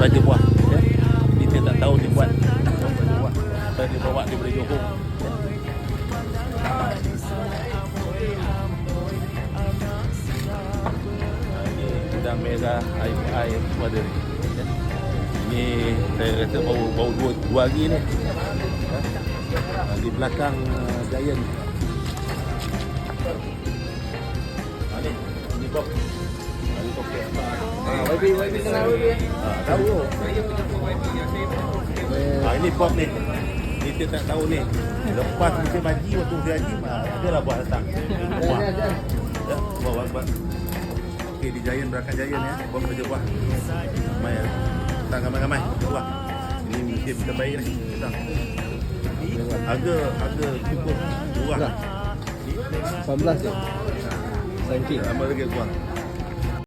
Raja Buah ya. Ini saya tak tahu dia buat saya dia bawa daripada Johor ya. Ini udang merah air pada ni ya. Ini saya rasa baru dua hari ni ya. Di belakang Giant ini Bob. YB kenal YB. Tahu. Ini Bob ni. Ni kita tak tahu ni. Lepas musim haji waktu musim haji adalah buat datang. Ya, buat. Okey di Giant belakang Giant ya. Bob kerja buah. Ramai ya. Datang ramai-ramai buah. Ini musim terbaik ni. Datang. Harga cukup murah. 18 je. Saking. Ramai lagi buah.